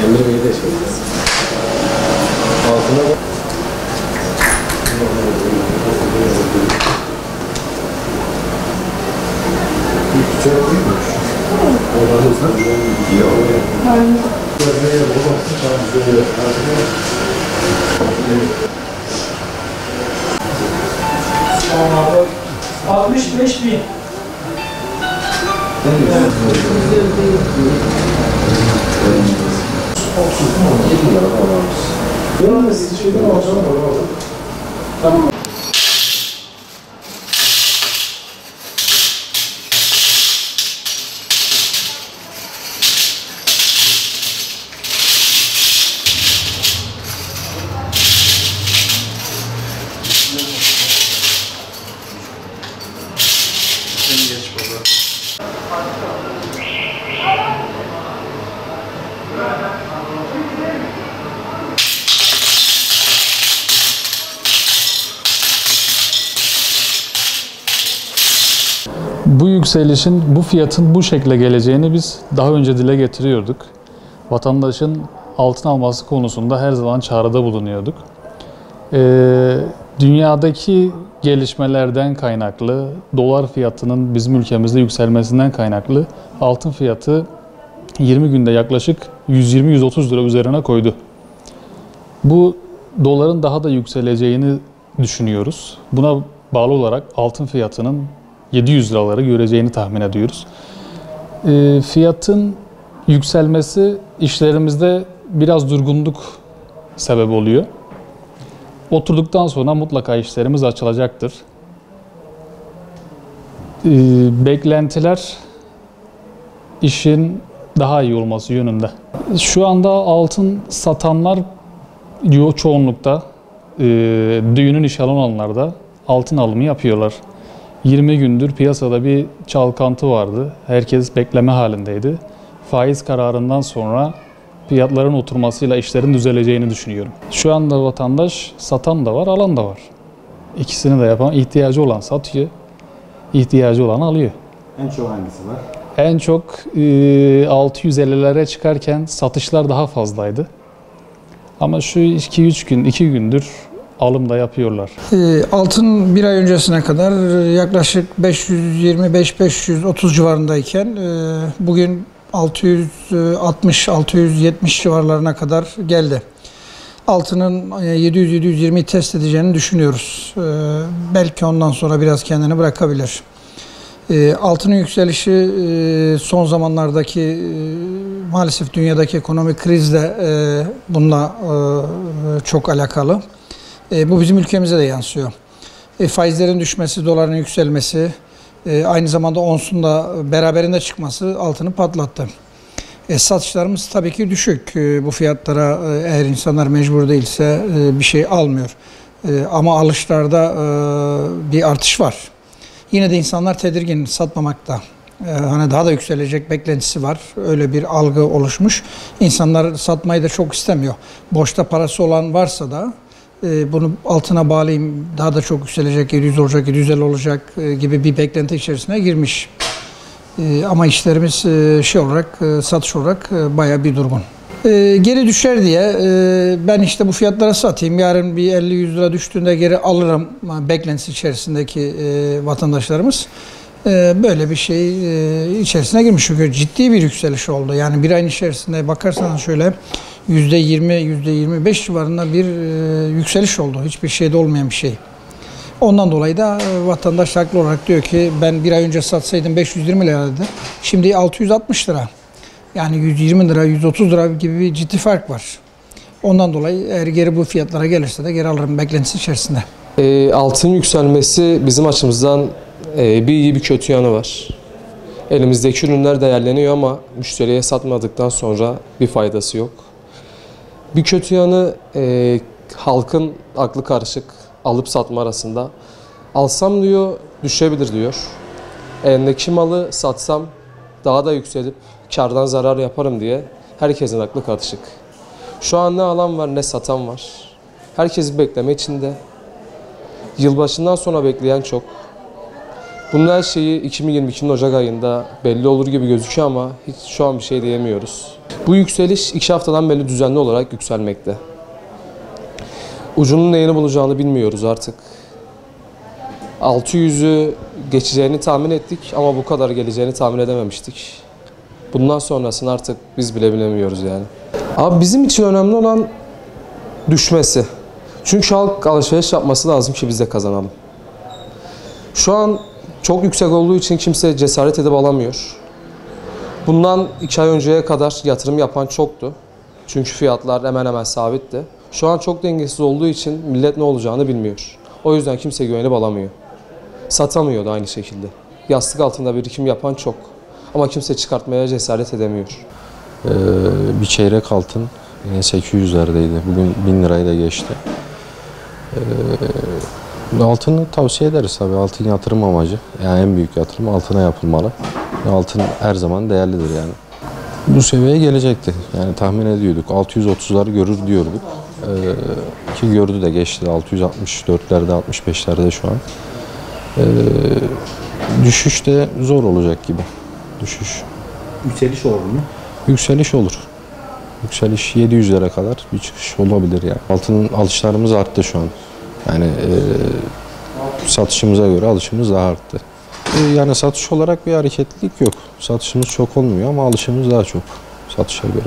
Emre Bey'i de söyleyeceğiz. Altına bak. Küçük değilmiş. Oranızda iyi oluyor. Aynen. 65.000. Ben de sizi şeyden alacağım. Tamam. Bu yükselişin, bu fiyatın bu şekle geleceğini biz daha önce dile getiriyorduk. Vatandaşın altın alması konusunda her zaman çağrıda bulunuyorduk. Dünyadaki gelişmelerden kaynaklı, dolar fiyatının bizim ülkemizde yükselmesinden kaynaklı altın fiyatı 20 günde yaklaşık 120-130 lira üzerine koydu. Bu doların daha da yükseleceğini düşünüyoruz. Buna bağlı olarak altın fiyatının 700 liraları göreceğini tahmin ediyoruz. Fiyatın yükselmesi işlerimizde biraz durgunluk sebep oluyor. Oturduktan sonra mutlaka işlerimiz açılacaktır. Beklentiler işin daha iyi olması yönünde. Şu anda altın satanlar çoğunlukta düğünün nişanı olanlarda altın alımı yapıyorlar. 20 gündür piyasada bir çalkantı vardı. Herkes bekleme halindeydi. Faiz kararından sonra fiyatların oturmasıyla işlerin düzeleceğini düşünüyorum. Şu anda vatandaş satan da var, alan da var. İkisini de yapan, ihtiyacı olan satıyor, ihtiyacı olan alıyor. En çok hangisi var? En çok 650'lere çıkarken satışlar daha fazlaydı. Ama şu 2 gündür alım da yapıyorlar. Altın bir ay öncesine kadar yaklaşık 525-530 civarındayken bugün 660-670 civarlarına kadar geldi. Altının 700-720'yi test edeceğini düşünüyoruz. Belki ondan sonra biraz kendini bırakabilir. Altının yükselişi son zamanlardaki maalesef dünyadaki ekonomik krizle bununla çok alakalı. Bu bizim ülkemize de yansıyor. Faizlerin düşmesi, doların yükselmesi, aynı zamanda onsun da beraberinde çıkması altını patlattı. Satışlarımız tabii ki düşük. Bu fiyatlara eğer insanlar mecbur değilse bir şey almıyor. Ama alışlarda bir artış var. Yine de insanlar tedirgin, satmamakta. Hani daha da yükselecek beklentisi var. Öyle bir algı oluşmuş. İnsanlar satmayı da çok istemiyor. Boşta parası olan varsa da bunu altına bağlayayım, daha da çok yükselecek, 700 olacak, 750 olacak gibi bir beklenti içerisine girmiş. Ama işlerimiz satış olarak bayağı bir durgun. Geri düşer diye ben işte bu fiyatlara satayım, yarın bir 50-100 lira düştüğünde geri alırım beklentisi içerisindeki vatandaşlarımız. Böyle bir şey içerisine girmiş. Çünkü ciddi bir yükseliş oldu. Yani bir ayın içerisinde bakarsanız şöyle %20-25 civarında bir yükseliş oldu. Hiçbir şeyde olmayan bir şey. Ondan dolayı da vatandaş haklı olarak diyor ki ben bir ay önce satsaydım 520 liraydı. Şimdi 660 lira. Yani 120 lira, 130 lira gibi bir ciddi fark var. Ondan dolayı eğer geri bu fiyatlara gelirse de geri alırım beklentisi içerisinde. Altın yükselmesi bizim açımızdan bir iyi bir kötü yanı var. Elimizdeki ürünler değerleniyor ama müşteriye satmadıktan sonra bir faydası yok. Bir kötü yanı halkın aklı karışık, alıp satma arasında. Alsam diyor, düşebilir diyor. Elindeki malı satsam daha da yükselip kardan zarar yaparım diye herkesin aklı karışık. Şu an ne alan var ne satan var. Herkes bekleme içinde. Yılbaşından sonra bekleyen çok. Bunun her şeyi 2022'nin Ocak ayında belli olur gibi gözüküyor ama hiç şu an bir şey diyemiyoruz. Bu yükseliş 2 haftadan beri düzenli olarak yükselmekte. Ucunun neyini bulacağını bilmiyoruz artık. 600'ü geçeceğini tahmin ettik ama bu kadar geleceğini tahmin edememiştik. Bundan sonrasını artık biz bile bilemiyoruz yani. Abi bizim için önemli olan düşmesi. Çünkü halk alışveriş yapması lazım ki biz de kazanalım. Şu an çok yüksek olduğu için kimse cesaret edip alamıyor. Bundan 2 ay önceye kadar yatırım yapan çoktu. Çünkü fiyatlar hemen hemen sabitti. Şu an çok dengesiz olduğu için millet ne olacağını bilmiyor. O yüzden kimse güvenip alamıyor. Satamıyor da aynı şekilde. Yastık altında birikim yapan çok. Ama kimse çıkartmaya cesaret edemiyor. Bir çeyrek altın yine 800'lerdeydi. Bugün 1000 lirayı da geçti. Altını tavsiye ederiz tabii. Altın yatırım amacı. Yani en büyük yatırım altına yapılmalı. Altın her zaman değerlidir yani. Bu seviyeye gelecekti. Yani tahmin ediyorduk. 630'ları görür diyorduk. Ki gördü de geçti. 664'lerde, 65'lerde şu an. Düşüş de zor olacak gibi. Düşüş. Yükseliş olur mu? Yükseliş olur. Yükseliş 700'lere kadar bir çıkış olabilir yani. Altının alışlarımız arttı şu an. Yani satışımıza göre alışımız daha arttı. Yani satış olarak bir hareketlilik yok. Satışımız çok olmuyor ama alışımız daha çok satışa göre.